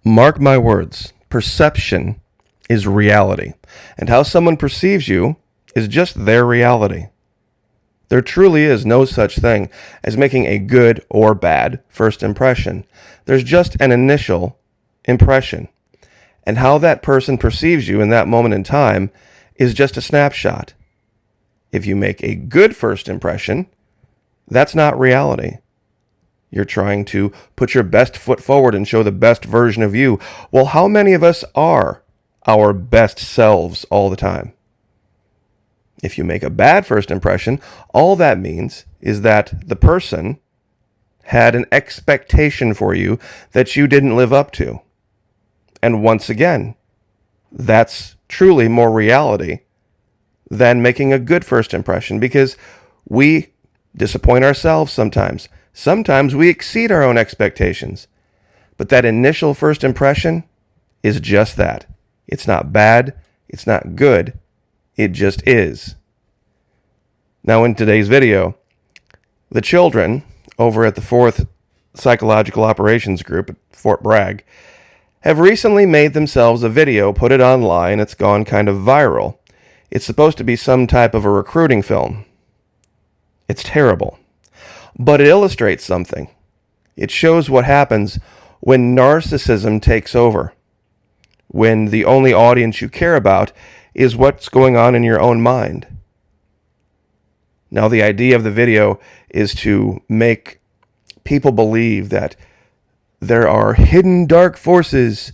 Mark my words, perception is reality, and how someone perceives you is just their reality. There truly is no such thing as making a good or bad first impression. There's just an initial impression, and how that person perceives you in that moment in time is just a snapshot. If you make a good first impression, that's not reality. You're trying to put your best foot forward and show the best version of you. Well, how many of us are our best selves all the time? If you make a bad first impression, all that means is that the person had an expectation for you that you didn't live up to. And once again, that's truly more reality than making a good first impression, because we disappoint ourselves sometimes. Sometimes we exceed our own expectations. But that initial first impression is just that. It's not bad. It's not good. It just is. Now, in today's video, the children over at the 4th Psychological Operations Group at Fort Bragg have recently made themselves a video, put it online. It's gone kind of viral. It's supposed to be some type of a recruiting film. It's terrible. But it illustrates something. It shows what happens when narcissism takes over, when the only audience you care about is what's going on in your own mind. Now, the idea of the video is to make people believe that there are hidden dark forces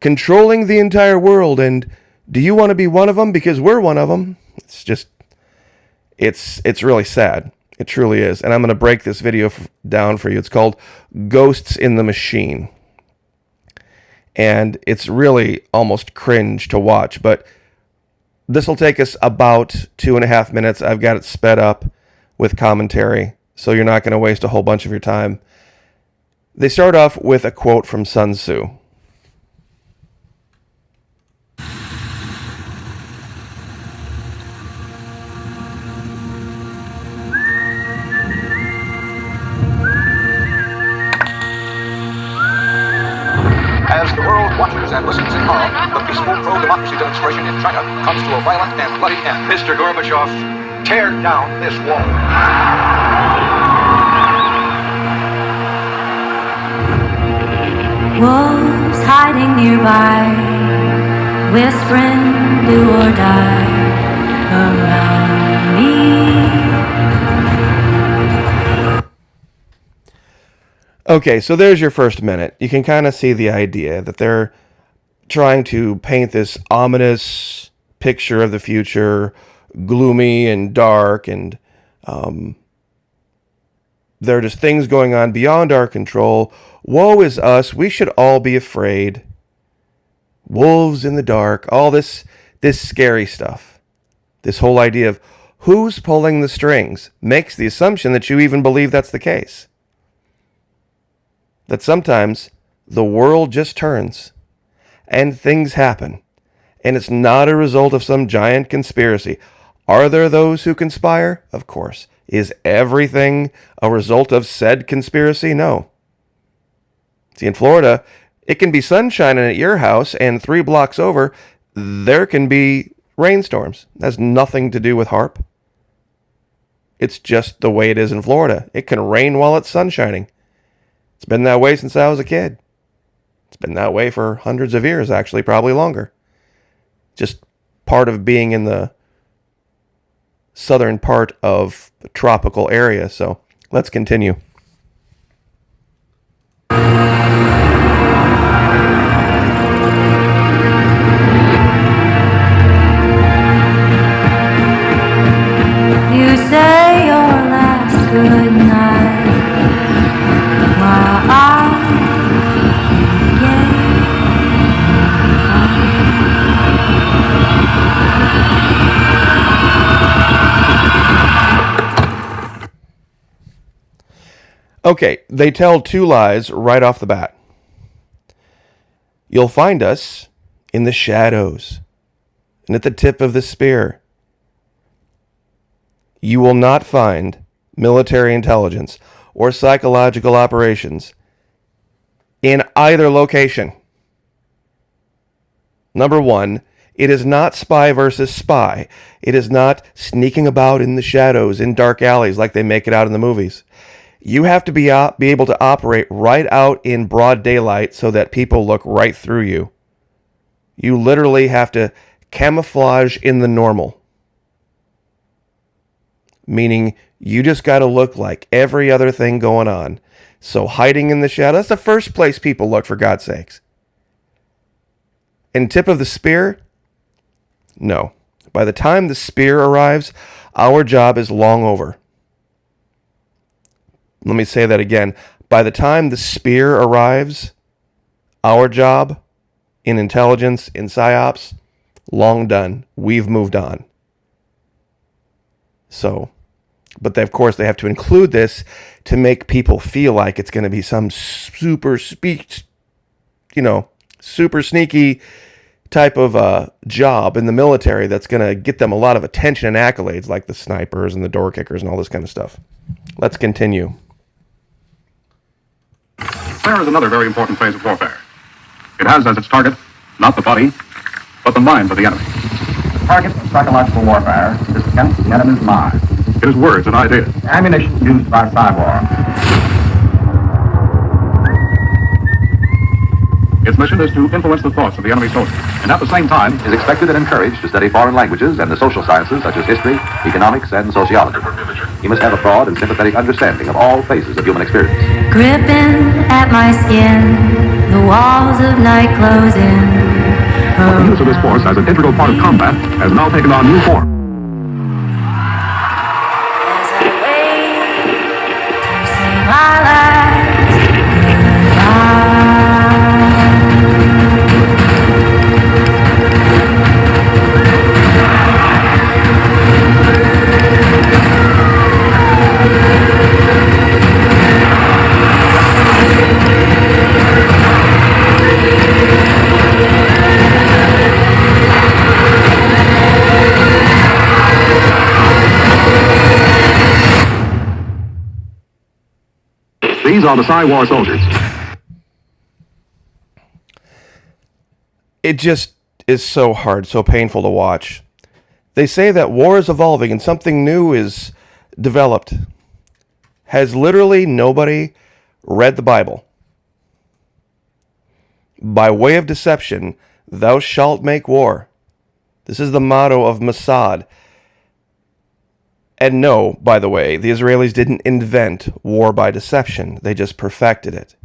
controlling the entire world, and do you want to be one of them? Because we're one of them. It's really sad. It truly is. And I'm going to break this video down for you. It's called Ghosts in the Machine. And it's really almost cringe to watch, but this will take us about 2.5 minutes. I've got it sped up with commentary, so you're not going to waste a whole bunch of your time. They start off with a quote from Sun Tzu. As the world watches and listens in horror, the peaceful pro-democracy demonstration in China comes to a violent and bloody end. Mr. Gorbachev, tear down this wall. Wolves hiding nearby, whispering do or die around me. Okay, so there's your first minute. You can kind of see the idea that they're trying to paint this ominous picture of the future, gloomy and dark, and there are just things going on beyond our control. Woe is us. We should all be afraid. Wolves in the dark, all this scary stuff. This whole idea of who's pulling the strings makes the assumption that you even believe that's the case. That sometimes the world just turns and things happen, and it's not a result of some giant conspiracy. Are there those who conspire? Of course. Is everything a result of said conspiracy? No. See, in Florida, it can be sunshine at your house, and 3 blocks over, there can be rainstorms. That has nothing to do with HAARP. It's just the way it is in Florida. It can rain while it's sunshining. It's been that way since I was a kid. It's been that way for hundreds of years, actually, probably longer. Just part of being in the southern part of the tropical area. So let's continue. You say your last good night while Okay, they tell 2 lies right off the bat. You'll find us in the shadows and at the tip of the spear. You will not find military intelligence or psychological operations in either location. Number one, it is not spy versus spy. It is not sneaking about in the shadows, in dark alleys like they make it out in the movies. You have to be able to operate right out in broad daylight so that people look right through you. You literally have to camouflage in the normal. Meaning you just got to look like every other thing going on. So hiding in the shadow, that's the first place people look, for God's sakes. And tip of the spear? No. By the time the spear arrives, our job is long over. Let me say that again. By the time the spear arrives, our job in intelligence, in Psy-Ops, long done. We've moved on. So, but they, of course, they have to include this to make people feel like it's going to be some super sneaky type of job in the military that's going to get them a lot of attention and accolades, like the snipers and the door kickers and all this kind of stuff. Let's continue. Prayer is another very important phase of warfare. It has as its target not the body, but the mind of the enemy. The target of psychological warfare is against the enemy's mind. It is words and ideas. Ammunition used by cyborgs. Its mission is to influence the thoughts of the enemy soldier, and at the same time Is expected and encouraged to study foreign languages and the social sciences such as history, economics, and sociology. He must have a broad and sympathetic understanding of all phases of human experience. Gripping at my skin, the walls of night close in. the use of this force as an integral part of combat has now taken on new form. As I wait to say my last goodbye. These are the Psy-War soldiers. It just is so hard, so painful to watch. They say that war is evolving and something new is developed. Has literally nobody read the Bible? By way of deception, thou shalt make war. This is the motto of Mossad. And no, by the way, the Israelis didn't invent war by deception. They just perfected it.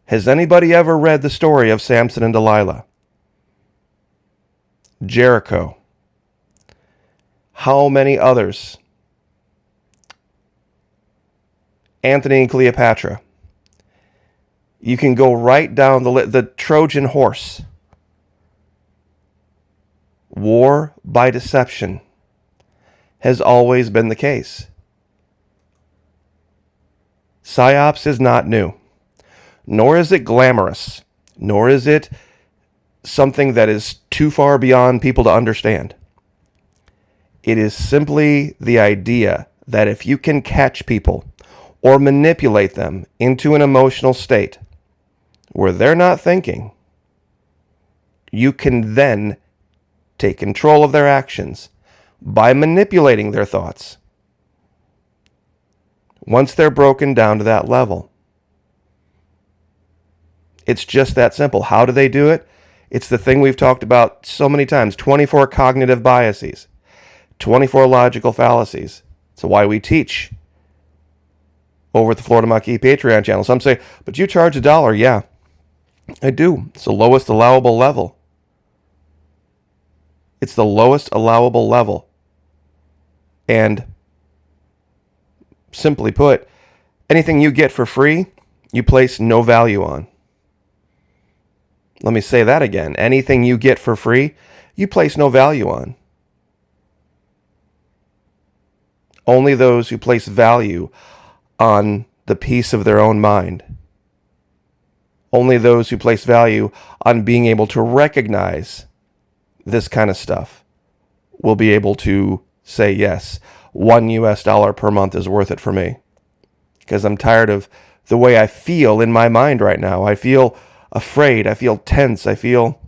Has anybody ever read the story of Samson and Delilah? Jericho. How many others? Antony and Cleopatra. You can go right down the Trojan horse. War by deception has always been the case. Psy-Ops is not new, nor is it glamorous, nor is it something that is too far beyond people to understand. It is simply the idea that if you can catch people or manipulate them into an emotional state where they're not thinking, you can then take control of their actions by manipulating their thoughts. Once they're broken down to that level. It's just that simple. How do they do it? It's the thing we've talked about so many times. 24 cognitive biases. 24 logical fallacies. It's why we teach over at the Florida Maquis Patreon channel. Some say, but you charge $1. Yeah, I do. It's the lowest allowable level. It's the lowest allowable level. And simply put, anything you get for free, you place no value on. Let me say that again. Anything you get for free, you place no value on. Only those who place value on the peace of their own mind. Only those who place value on being able to recognize this kind of stuff will be able to say, yes, $1 per month is worth it for me. Because I'm tired of the way I feel in my mind right now. I feel afraid. I feel tense. I feel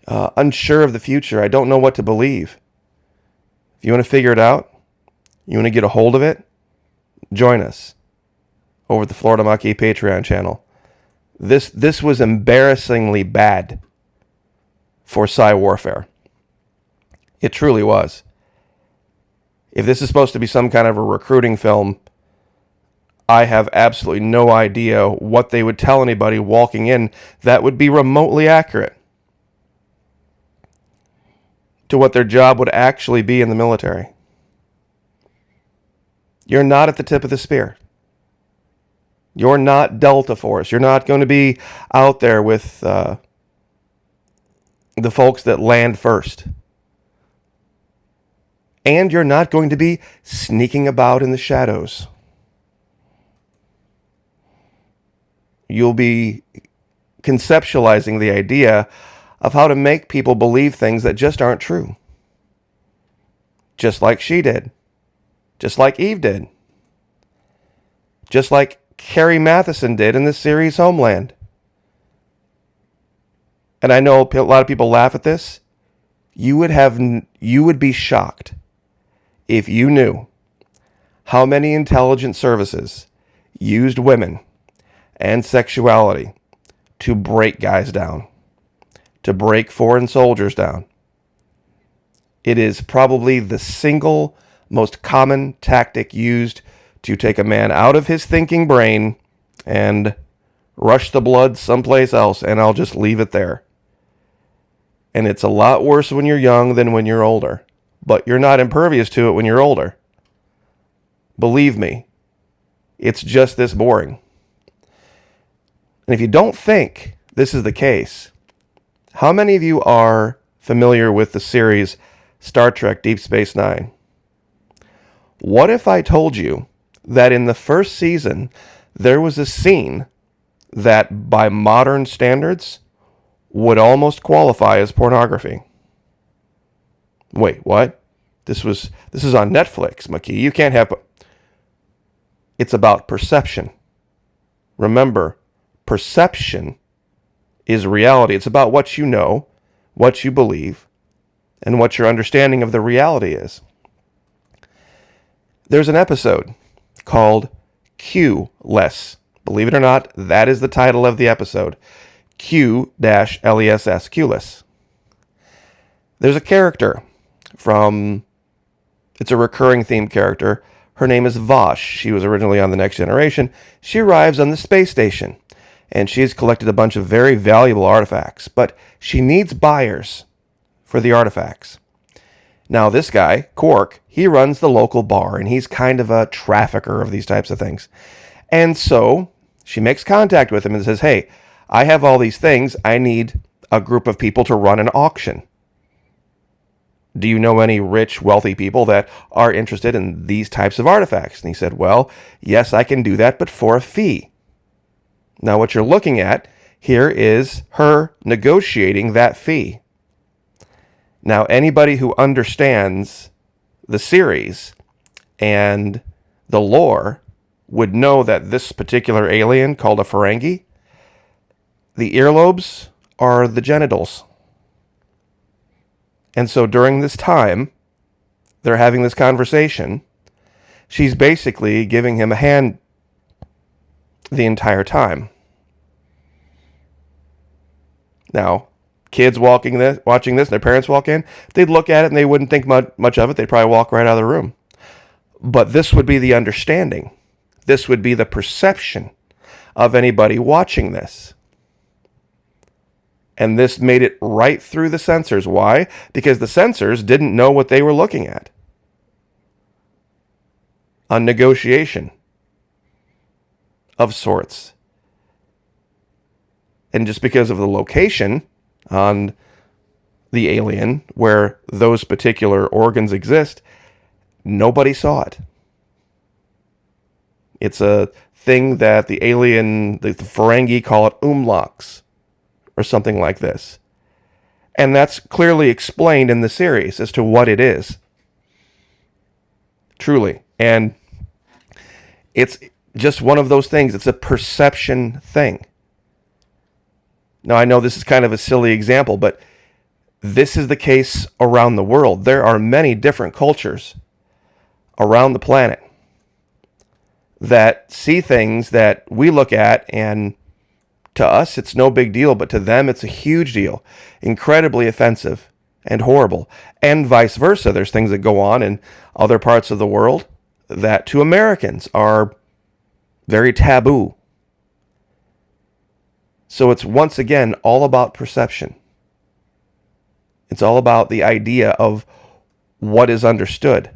unsure of the future. I don't know what to believe. If you want to figure it out, you want to get a hold of it, join us over at the Florida Maquis Patreon channel. This was embarrassingly bad for Psy warfare. It truly was. If this is supposed to be some kind of a recruiting film, I have absolutely no idea what they would tell anybody walking in that would be remotely accurate to what their job would actually be in the military. You're not at the tip of the spear. You're not Delta Force. You're not going to be out there with the folks that land first. And you're not going to be sneaking about in the shadows. You'll be conceptualizing the idea of how to make people believe things that just aren't true. Just like she did. Just like Eve did. Just like Carrie Matheson did in the series Homeland. And I know a lot of people laugh at this. You would be shocked if you knew how many intelligence services used women and sexuality to break guys down, to break foreign soldiers down. It is probably the single most common tactic used to take a man out of his thinking brain and rush the blood someplace else, and I'll just leave it there. And it's a lot worse when you're young than when you're older. But you're not impervious to it when you're older. Believe me, it's just this boring. And if you don't think this is the case, how many of you are familiar with the series Star Trek Deep Space Nine? What if I told you that in the first season, there was a scene that, by modern standards, would almost qualify as pornography? Wait, what? This is on Netflix, Maquis. You can't have... It's about perception. Remember, perception is reality. It's about what you know, what you believe, and what your understanding of the reality is. There's an episode called Q-less. Believe it or not, that is the title of the episode. Q-LESS, Q-less. There's a character it's a recurring theme character. Her name is Vosh. She was originally on The Next Generation. She arrives on the space station, and she's collected a bunch of very valuable artifacts, but she needs buyers for the artifacts. Now, this guy, Quark, he runs the local bar, and he's kind of a trafficker of these types of things. And so she makes contact with him and says, hey, I have all these things. I need a group of people to run an auction. Do you know any rich, wealthy people that are interested in these types of artifacts? And he said, well, yes, I can do that, but for a fee. Now, what you're looking at here is her negotiating that fee. Now, anybody who understands the series and the lore would know that this particular alien, called a Ferengi, the earlobes are the genitals. And so during this time, they're having this conversation. She's basically giving him a hand the entire time. Now, kids watching this, and their parents walk in, they'd look at it and they wouldn't think much of it. They'd probably walk right out of the room. But this would be the understanding. This would be the perception of anybody watching this. And this made it right through the censors. Why? Because the censors didn't know what they were looking at. A negotiation of sorts. And just because of the location on the alien where those particular organs exist, nobody saw it. It's a thing that the alien, the Ferengi call it umlaks, or something like this. And that's clearly explained in the series as to what it is. Truly. And it's just one of those things. It's a perception thing. Now, I know this is kind of a silly example, but this is the case around the world. There are many different cultures around the planet that see things that we look at, and to us it's no big deal, but to them it's a huge deal, incredibly offensive and horrible, and vice versa. There's things that go on in other parts of the world that to Americans are very taboo. So it's once again all about perception. It's all about the idea of what is understood.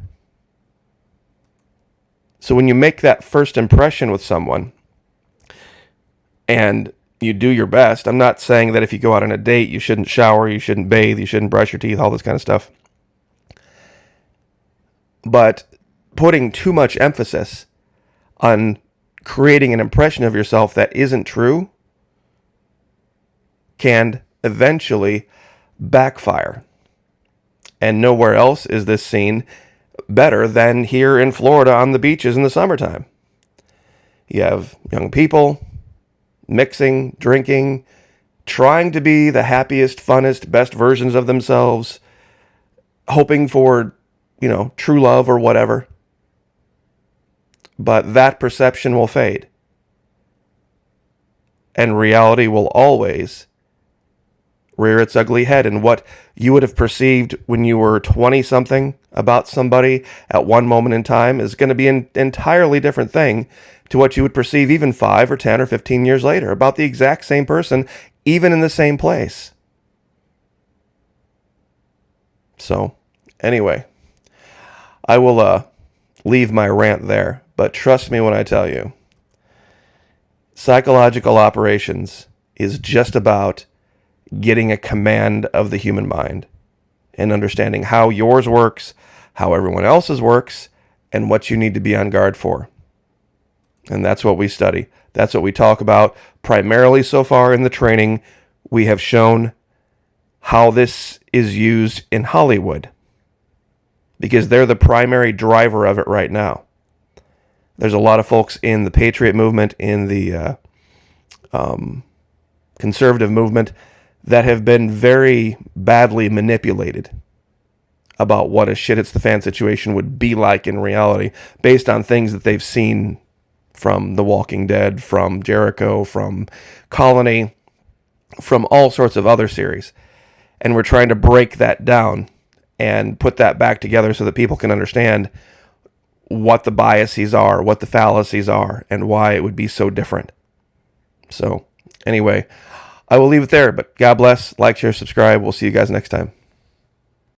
So when you make that first impression with someone and you do your best, I'm not saying that if you go out on a date, you shouldn't shower, you shouldn't bathe, you shouldn't brush your teeth, all this kind of stuff. But putting too much emphasis on creating an impression of yourself that isn't true can eventually backfire. And nowhere else is this seen better than here in Florida on the beaches in the summertime. You have young people mixing, drinking, trying to be the happiest, funnest, best versions of themselves, hoping for, true love or whatever. But that perception will fade. And reality will always rear its ugly head. And what you would have perceived when you were 20-something about somebody at one moment in time is going to be an entirely different thing to what you would perceive even 5 or 10 or 15 years later about the exact same person, even in the same place. So, anyway, I will leave my rant there, but trust me when I tell you, psychological operations is just about getting a command of the human mind and understanding how yours works, how everyone else's works, and what you need to be on guard for. And that's what we study. That's what we talk about primarily so far in the training. We have shown how this is used in Hollywood because they're the primary driver of it right now. There's a lot of folks in the Patriot movement, in the conservative movement, that have been very badly manipulated about what a shit-it's-the-fan situation would be like in reality based on things that they've seen from The Walking Dead, from Jericho, from Colony, from all sorts of other series. And we're trying to break that down and put that back together so that people can understand what the biases are, what the fallacies are, and why it would be so different. So, anyway, I will leave it there, but God bless, like, share, subscribe. We'll see you guys next time.